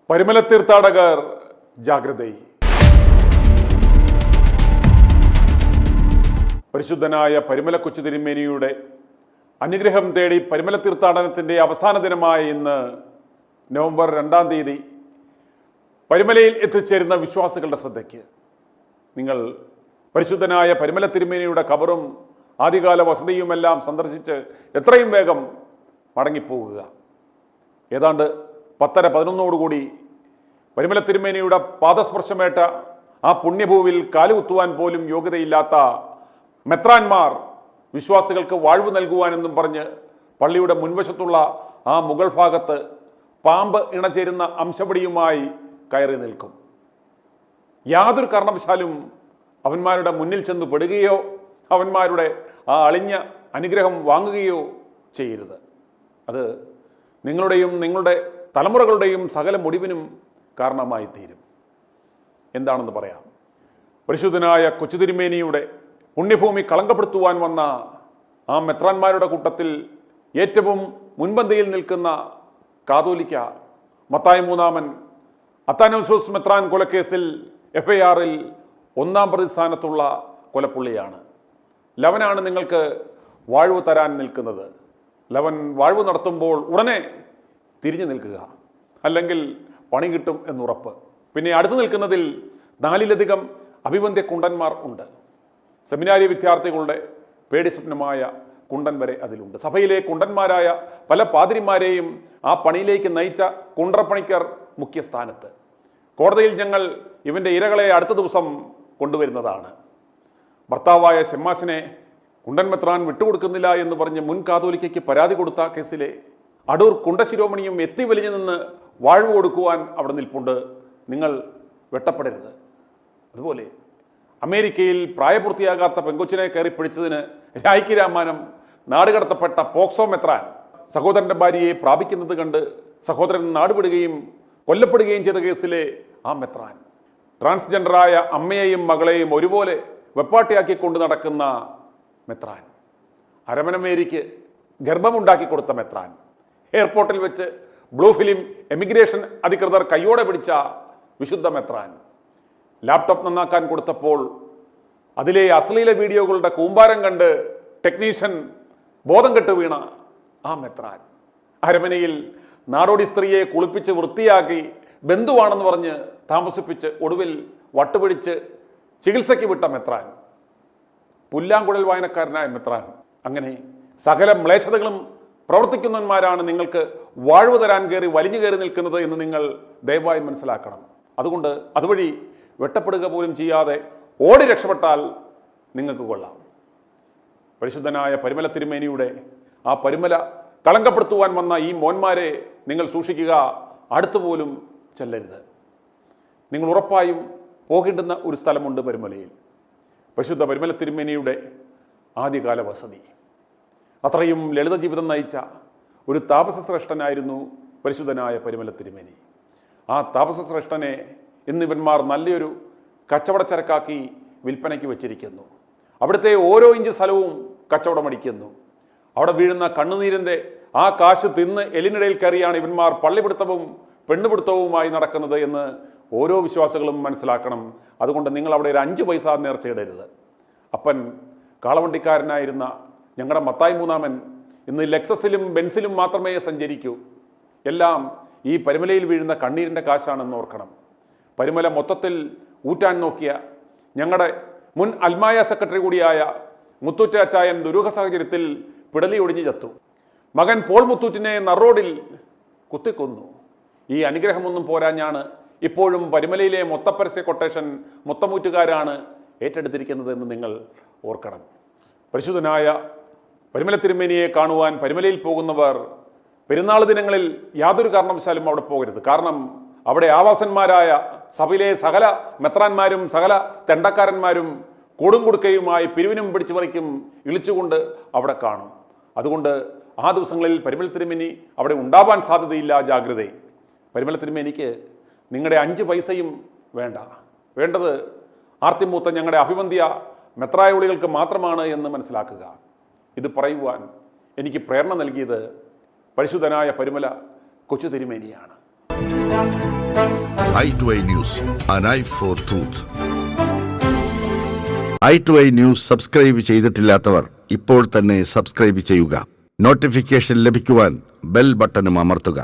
പരിമല തീർത്ഥാടകർ ജാഗ്രതയിൽ. പരിശുദ്ധനായ പരിമല കൊച്ചു തിരുമേനിയുടെ അനുഗ്രഹം തേടി പരിമല തീർത്ഥാടനത്തിൻ്റെ അവസാന ദിനമായ ഇന്ന് നവംബർ 2-ാം തീയതി പരിമലയിൽ എത്തിച്ചേരുന്ന വിശ്വാസികളുടെ ശ്രദ്ധയ്ക്ക് നിങ്ങൾ പരിശുദ്ധനായ പരിമല തിരുമേനിയുടെ ഖബറും ആദ്യകാല വസതിയുമെല്ലാം സന്ദർശിച്ച് എത്രയും വേഗം മടങ്ങിപ്പോവുക. ഏതാണ്ട് 10-11 പരിമല തിരുമേനിയുടെ പാദസ്പർശമേറ്റ ആ പുണ്യഭൂവിൽ കാലുകുത്തുവാൻ പോലും യോഗ്യതയില്ലാത്ത മെത്രാന്മാർ വിശ്വാസികൾക്ക് വാഴ്വ് നൽകുവാനെന്നും പറഞ്ഞ് പള്ളിയുടെ മുൻവശത്തുള്ള ആ മുകൾ ഭാഗത്ത് പാമ്പ് ഇണചേരുന്ന അംശപടിയുമായി കയറി നിൽക്കും. യാതൊരു കാരണവശാലും അവന്മാരുടെ മുന്നിൽ ചെന്ന് പെടുകയോ അവന്മാരുടെ ആ അളിഞ്ഞ അനുഗ്രഹം വാങ്ങുകയോ ചെയ്യരുത്. അത് നിങ്ങളുടെയും നിങ്ങളുടെ തലമുറകളുടെയും സകല മുടിവിനും കാരണമായി തീരും. എന്താണെന്ന് പറയാം. പരിശുദ്ധനായ കൊച്ചു തിരുമേനിയുടെ പുണ്യഭൂമി കളങ്കപ്പെടുത്തുവാൻ വന്ന ആ മെത്രാന്മാരുടെ കൂട്ടത്തിൽ ഏറ്റവും മുൻപന്തിയിൽ നിൽക്കുന്ന കാതോലിക്ക മത്തായി മൂന്നാമൻ അത്താനോസോസ് മെത്രാൻ കൊലക്കേസിൽ FIR-ൽ 1-ാം പ്രതിസ്ഥാനത്തുള്ള കൊലപ്പുള്ളിയാണ്. ലവനാണ് നിങ്ങൾക്ക് വാഴ്വ് തരാൻ നിൽക്കുന്നത്. ലവൻ വാഴ്വ് നടത്തുമ്പോൾ ഉടനെ തിരിഞ്ഞു നിൽക്കുക, അല്ലെങ്കിൽ പണി കിട്ടും എന്നുറപ്പ്. പിന്നെ അടുത്ത് നിൽക്കുന്നതിൽ 4-ലധികം അഭിവന്ദ്യ കുണ്ടന്മാർ ഉണ്ട്. സെമിനാരി വിദ്യാർത്ഥികളുടെ പേടി സ്വപ്നമായ കുണ്ടൻ വരെ അതിലുണ്ട്. സഭയിലെ കുണ്ടന്മാരായ പല പാതിരിമാരെയും ആ പണിയിലേക്ക് നയിച്ച കുണ്ട്രപ്പണിക്കർ മുഖ്യ സ്ഥാനത്ത്. കോടതിയിൽ ഞങ്ങൾ ഇവൻ്റെ ഇരകളെ അടുത്ത ദിവസം കൊണ്ടുവരുന്നതാണ്. ഭർത്താവായ ഷെമ്മാസിനെ കുണ്ടൻ മെത്രാൻ വിട്ടുകൊടുക്കുന്നില്ല എന്ന് പറഞ്ഞ് മുൻ കാതോലിക്കയ്ക്ക് പരാതി കൊടുത്ത കേസിലെ അടൂർ കുണ്ടശിരോമണിയും എത്തി വലിഞ്ഞു നിന്ന് വാഴ്വ് കൊടുക്കുവാൻ അവിടെ നിൽപ്പുണ്ട്. നിങ്ങൾ വെട്ടപ്പെടരുത്. അതുപോലെ അമേരിക്കയിൽ പ്രായപൂർത്തിയാകാത്ത പെങ്കൊച്ചിനെ കയറി പിടിച്ചതിന് രായ്ക്ക് രാമാനം നാടുകടത്തപ്പെട്ട പോക്സോ മെത്രാൻ സഹോദരൻ്റെ ഭാര്യയെ പ്രാപിക്കുന്നത് കണ്ട് സഹോദരൻ നാടുവിടുകയും കൊല്ലപ്പെടുകയും ചെയ്ത കേസിലെ ആ മെത്രാൻ, ട്രാൻസ്ജെൻഡറായ അമ്മയെയും മകളെയും ഒരുപോലെ വെപ്പാട്ടിയാക്കി കൊണ്ട് നടക്കുന്ന മെത്രാൻ, അരമനമേരിക്ക് ഗർഭമുണ്ടാക്കി കൊടുത്ത മെത്രാൻ, എയർപോർട്ടിൽ വെച്ച് ബ്ലൂ ഫിലിം എമിഗ്രേഷൻ അധികൃതർ കയ്യോടെ പിടിച്ച വിശുദ്ധ മെത്രാൻ, ലാപ്ടോപ്പ് നന്നാക്കാൻ കൊടുത്തപ്പോൾ അതിലെ അശ്ലീല വീഡിയോകളുടെ കൂമ്പാരം കണ്ട് ടെക്നീഷ്യൻ ബോധം കെട്ട് വീണ ആ മെത്രാൻ, അരമനയിൽ നാടോടി സ്ത്രീയെ കുളിപ്പിച്ച് വൃത്തിയാക്കി ബന്ധുവാണെന്ന് പറഞ്ഞ് താമസിപ്പിച്ച് ഒടുവിൽ വട്ടുപിടിച്ച് ചികിത്സയ്ക്ക് വിട്ട മെത്രാൻ, പുല്ലാങ്കുഴൽ വായനക്കാരനായ മെത്രാൻ, അങ്ങനെ സകല മ്ലേച്ഛതകളും പ്രവർത്തിക്കുന്നവന്മാരാണ് നിങ്ങൾക്ക് വാഴ്വ് തരാൻ കയറി വലിഞ്ഞു കയറി നിൽക്കുന്നത് എന്ന് നിങ്ങൾ ദയവായി മനസ്സിലാക്കണം. അതുകൊണ്ട് അതുവഴി വെട്ടപ്പെടുക പോലും ചെയ്യാതെ ഓടി രക്ഷപ്പെട്ടാൽ നിങ്ങൾക്ക് കൊള്ളാം. പരിശുദ്ധനായ പരിമല തിരുമേനിയുടെ ആ പരിമല കളങ്കപ്പെടുത്തുവാൻ വന്ന ഈ മോന്മാരെ നിങ്ങൾ സൂക്ഷിക്കുക. അടുത്തു പോലും ചെല്ലരുത്. നിങ്ങൾ ഉറപ്പായും പോകേണ്ടുന്ന ഒരു സ്ഥലമുണ്ട് പരിമലയിൽ. പരിശുദ്ധ പരിമല തിരുമേനിയുടെ ആദ്യകാല വസതി. അത്രയും ലളിത ജീവിതം നയിച്ച ഒരു താപസശ്രേഷ്ഠനായിരുന്നു പരിശുദ്ധനായ പരിമല തിരുമേനി. ആ താപസശ്രേഷ്ഠനെ ഇന്നിവന്മാർ നല്ലൊരു കച്ചവടച്ചരക്കാക്കി വിൽപ്പനയ്ക്ക് വെച്ചിരിക്കുന്നു. അവിടുത്തെ ഓരോ ഇഞ്ച് സ്ഥലവും കച്ചവടമടിക്കുന്നു. അവിടെ വീഴുന്ന കണ്ണുനീരിൻ്റെ ആ കാശ് തിന്ന് എലിനിടയിൽ കയറിയാണ് ഇവന്മാർ പള്ളിപിടുത്തവും പെണ്ണുപിടുത്തവുമായി നടക്കുന്നത് എന്ന് ഓരോ വിശ്വാസികളും മനസ്സിലാക്കണം. അതുകൊണ്ട് നിങ്ങൾ അവിടെ ഒരു 5 പൈസ നേർച്ചയിടരുത്. അപ്പൻ കാളവണ്ടിക്കാരനായിരുന്ന ഞങ്ങളുടെ മത്തായി മൂന്നാമൻ ഇന്ന് ലെക്സസിലും ബെൻസിലും മാത്രമേ സഞ്ചരിക്കൂ. എല്ലാം ഈ പരിമലയിൽ വീഴുന്ന കണ്ണീരിൻ്റെ കാശാണെന്ന് ഓർക്കണം. പരിമല മൊത്തത്തിൽ ഊറ്റാൻ നോക്കിയ ഞങ്ങളുടെ മുൻ അൽമായ സെക്രട്ടറി കൂടിയായ മുത്തൂറ്റാച്ചായൻ ദുരൂഹ സാഹചര്യത്തിൽ പിടലി ഒടിഞ്ഞു ചത്തു. മകൻ പോൾ മുത്തൂറ്റിനെ നറോഡിൽ കുത്തിക്കൊന്നു. ഈ അനുഗ്രഹമൊന്നും പോരാഞ്ഞാണ് ഇപ്പോഴും പരിമലയിലെ മൊത്തപ്പരസ്യ കൊട്ടേഷൻ മൊത്തമൂറ്റുകാരാണ് ഏറ്റെടുത്തിരിക്കുന്നത് എന്ന് നിങ്ങൾ ഓർക്കണം. പരിശുദ്ധനായ പരിമല തിരുമേനിയെ കാണുവാൻ പരിമലയിൽ പോകുന്നവർ പെരുന്നാൾ ദിനങ്ങളിൽ യാതൊരു കാരണവശാലും അവിടെ പോകരുത്. കാരണം അവിടെ ആവാസന്മാരായ സഭയിലെ സകല മെത്രാന്മാരും സകല തെണ്ടക്കാരന്മാരും കൂടും കുടുക്കയുമായി പിരിവിനും പിടിച്ചു പറിക്കും ഇളിച്ചുകൊണ്ട് അവിടെ കാണും. അതുകൊണ്ട് ആ ദിവസങ്ങളിൽ പരിമല തിരുമേനി അവിടെ ഉണ്ടാവാൻ സാധ്യതയില്ല. ജാഗ്രത. പരിമല തിരുമേനിക്ക് നിങ്ങളുടെ 5 പൈസയും വേണ്ട. വേണ്ടത് ആർത്തിമൂത്ത ഞങ്ങളുടെ അഭിവന്ധ്യ മെത്രായോളികൾക്ക് മാത്രമാണ് എന്ന് മനസ്സിലാക്കുക. ഇത് പറയുവാൻ എനിക്ക് പ്രേരണ നൽകിയത് പരിശുദ്ധനായ പരിമല കൊച്ചു തിരുമേനിയാണ്. i2i News, an eye for truth. i2i News subscribe ചെയ്തിട്ടില്ലാത്തവർ ഇപ്പോൾ തന്നെ സബ്സ്ക്രൈബ് ചെയ്യുക. നോട്ടിഫിക്കേഷൻ ലഭിക്കുവാൻ ബെൽ ബട്ടണും അമർത്തുക.